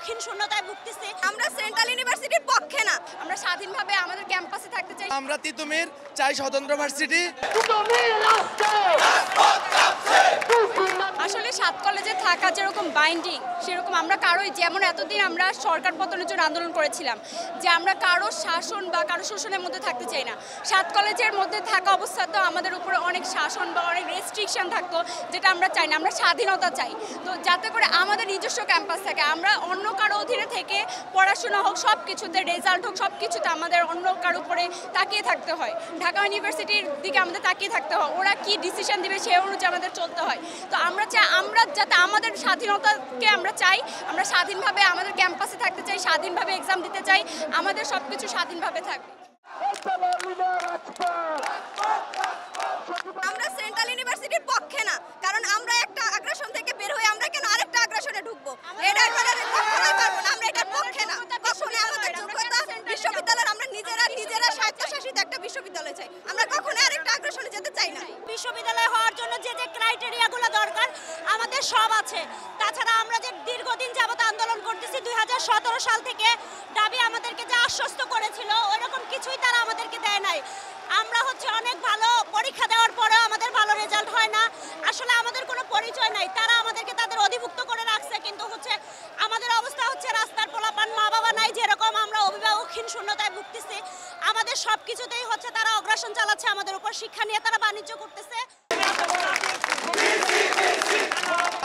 অভিভাবকহীন শূন্যতায় ভুগতেছি। আমরা সেন্ট্রাল ইউনিভার্সিটির পক্ষে না, আমরা স্বাধীনভাবে আমাদের ক্যাম্পাসে থাকতে চাই। আমরা তিতুমির চাই স্বতন্ত্র ভার্সিটি। আসলে 7 কলেজে থাকা যেরকম বাইন্ডিং, সেরকম আমরা কারোই, যেমন এতদিন আমরা সরকার পতনের জন্য আন্দোলন করেছিলাম যে আমরা কারো শাসন বা কারো শোষণের মধ্যে থাকতে চাই না। 7 কলেজের মধ্যে থাকা অবস্থাতেও আমাদের উপরে অনেক শাসন বা অনেক রেস্ট্রিকশন থাকতো, যেটা আমরা চাই না। আমরা স্বাধীনতা চাই, তো যাতে করে আমাদের নিজস্ব ক্যাম্পাস থাকে। আমরা অন্য কারো অধীনে থেকে পড়াশোনা হোক, সব কিছুতে রেজাল্ট হোক, সব কিছুতে আমাদের অন্য কারো উপরে তাকিয়ে থাকতে হয়। ঢাকা ইউনিভার্সিটির দিকে আমাদের তাকিয়ে থাকতে হয়, ওরা কি ডিসিশন দিবে সেই অনুযায়ী আমাদের চলতে হয়। তো আমরা চাই, আমরা যাতে আমাদের স্বাধীনতাকে আমরা চাই, আমরা স্বাধীনভাবে আমাদের ক্যাম্পাসে থাকতে চাই, স্বাধীনভাবে এক্সাম দিতে চাই, আমাদের সব কিছু স্বাধীনভাবে থাকবে। আমরা সেন্ট্রাল ইউনিভার্সিটির পক্ষে না, কারণ আমরা একটা আগ্রাসন থেকে বের হয়ে আমরা কেন আরেকটা আগ্রাসনে ঢুকবো? এটা কখনোই পারবো না, আমরা এটার পক্ষে না। কখনোই আমাদের যোগ্যতা বিশ্ববিদ্যালয়ের, আমরা নিজেরা স্বায়ত্তশাসিত একটা বিশ্ববিদ্যালয় চাই, আমরা কখনোই আরেকটা আগ্রাসনে যেতে চাই না। বিশ্ববিদ্যালয় হওয়ার জন্য যে যে ক্রাইটেরিয়াগুলো দরকার আমাদের সব আছে। তাছাড়া আমরা যে দীর্ঘদিন যাবত আন্দোলন করতেছি, 2017 সাল থেকে দাবি আমাদেরকে যে আশ্বস্ত করেছিল ওইরকম কিছুই তারা আমাদেরকে দেয় নাই। আমরা অনেক ভালো পরীক্ষা দেওয়ার পরেও আমাদের ভালো রেজাল্ট হয় না। আসলে আমাদের কোনো পরিচয় নাই, তারা আমাদেরকে তাদের অধিভুক্ত করে রাখছে, কিন্তু আমাদের অবস্থা রাস্তার পোলাপান, মা বাবা নাই, যেরকম আমরা অভিভাবকহীন শূন্যতায় ভুগতেছি। আমাদের সব কিছুতেই তারা অগ্রাসন চালাচ্ছে আমাদের উপর, শিক্ষা নিয়ে তারা বাণিজ্য করতেছে।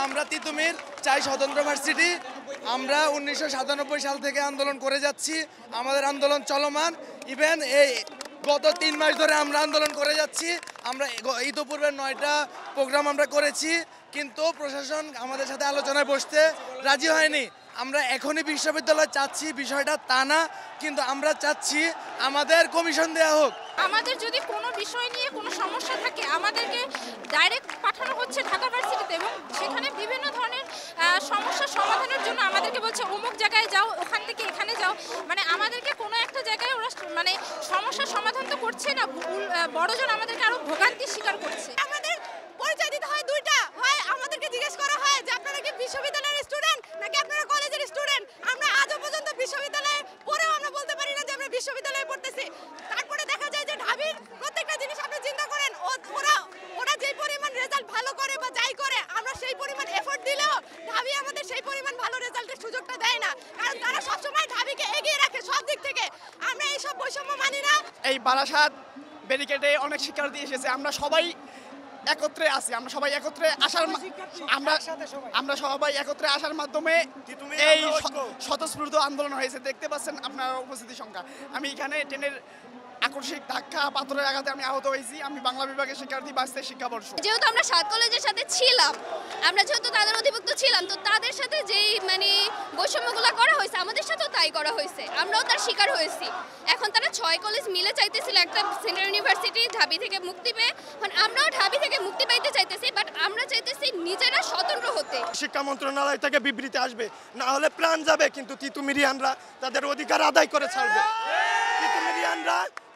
আমরা তিতুমির চাই স্বতন্ত্র ভার্সিটি। আমরা 1997 সাল থেকে আন্দোলন করে যাচ্ছি, আমাদের আন্দোলন চলমান। ইভেন এই গত 3 মাস ধরে আমরা আন্দোলন করে যাচ্ছি। আমরা ইতোপূর্বে 9টা প্রোগ্রাম আমরা করেছি, কিন্তু প্রশাসন আমাদের সাথে আলোচনায় বসতে রাজি হয়নি। আমরা এখনই বিশ্ববিদ্যালয় চাচ্ছি, বিষয়টা তা না, কিন্তু আমরা চাচ্ছি আমাদের কমিশন দেওয়া হোক। আমাদের যদি কোনো বিষয় নিয়ে কোনো সমস্যা থাকে, আমাদেরকে ডাইরেক্ট পাঠানো হচ্ছে ঢাকা ভার্সিটিতে, এবং সেখানে বিভিন্ন ধরনের সমস্যা সমাধানের জন্য আমাদেরকে বলছে অমুক জায়গায় যাও, ওখান থেকে এখানে যাও। মানে আমাদেরকে কোনো একটা জায়গায় ওরা সমস্যার সমাধান তো করছে না, বড়জন আমাদেরকে আরো ভোগান্তির শিকার করছে। আমাদের পরিচয় দিতে হয় দুইটা, হয় আমাদেরকে জিজ্ঞেস করা হয় যে আপনারা কি বিশ্ববিদ্যালয়ের স্টুডেন্ট নাকি আপনারা কলেজের স্টুডেন্ট। আমরা আজও পর্যন্ত বিশ্ববিদ্যালয়ে পড়েও আমরা বলতে পারি না যে আমরা বিশ্ববিদ্যালয়ে পড়তেছি। তারপরে দেখা যায় যে ঢাবির প্রত্যেকটা জিনিস আপনি চিন্তা করেন, ওরা যেই পরিমাণ রেজাল্ট ভালো করে বা যাই করে, আমরা সেই পরিমাণ এফোর্ট দিলেও ঢাবি আমাদের সেই পরিমাণ ভালো রেজাল্টের সুযোগটা দেয় না, কারণ তারা সবসময় ঢাবিকে এগিয়ে রাখে সব দিক থেকে। আমরা এইসব বৈষম্য মানি না। এই বারাসাত ব্যারিকেডে অনেক শিক্ষার্থী এসেছে, আমরা সবাই একত্রে আছি। আমরা সবাই একত্রে আসার মাধ্যমে এই স্বতঃস্ফূর্ত আন্দোলন হয়েছে। দেখতে পাচ্ছেন আপনার উপস্থিতি সংখ্যা। আমি এখানে ট্রেনের আকস্মিক ধাক্কা পাথরের আঘাতে আমি আহত হয়েছি। আমি বাংলা বিভাগের শিক্ষার্থী, 22 শিক্ষাবর্ষ। যেহেতু আমরা 7 কলেজের সাথে ছিলাম, আমরা যেহেতু তাদের অধিভুক্ত ছিলাম, তো তাদের সাথে যেই বৈষম্যগুলো করা হয়েছে আমাদের সাথেও তাই করা হয়েছে, আমরাও তার শিকার হয়েছি। এখন তারা 6 কলেজ মিলে চাইতেছিল একটা সেন্ট্রাল ইউনিভার্সিটি ঢাবি থেকে মুক্তি পেয়ে, আমরাও ঢাবি থেকে মুক্তি পাইতে চাইতেছি, বাট আমরা চাইতেছি নিজেরা স্বতন্ত্র হতে। শিক্ষা মন্ত্রণালয় থেকে বিবৃতি আসবে, না হলে প্রাণ যাবে, কিন্তু তিতুমিরিয়ানরা তাদের অধিকার আদায় করে ছাড়বে।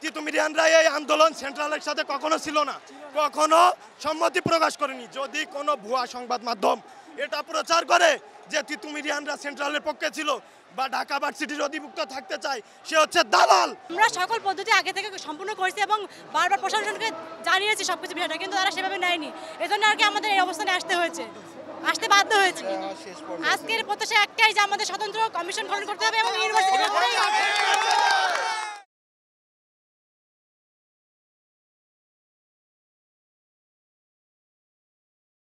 তিতুমিরিয়ানরা এই আন্দোলন সেন্ট্রালের সাথে কখনো ছিল না, কখনো সম্মতি প্রকাশ করেনি। যদি কোনো ভুয়া সংবাদ মাধ্যম এটা প্রচার করে যে তিতুমিরিয়ানরা সেন্ট্রালের পক্ষে ছিল বা ঢাকা ভার্সিটির অধিভুক্ত থাকতে চায়, সে হচ্ছে দালাল। আমরা সকল পদ্ধতি আগে থেকে সম্পূর্ণ করেছি এবং বারবার প্রশাসনকে জানিয়েছি সবকিছু বিষয়টা, কিন্তু তারা সেভাবে নেয়নি। এজন্য আর কি আমাদের এই অবস্থানে আসতে বাধ্য হয়েছে। আজকের প্রত্যাশা একটাই যে আমাদের স্বতন্ত্র কমিশন গঠন করতে হবে এবং ইউনিভার্সিটি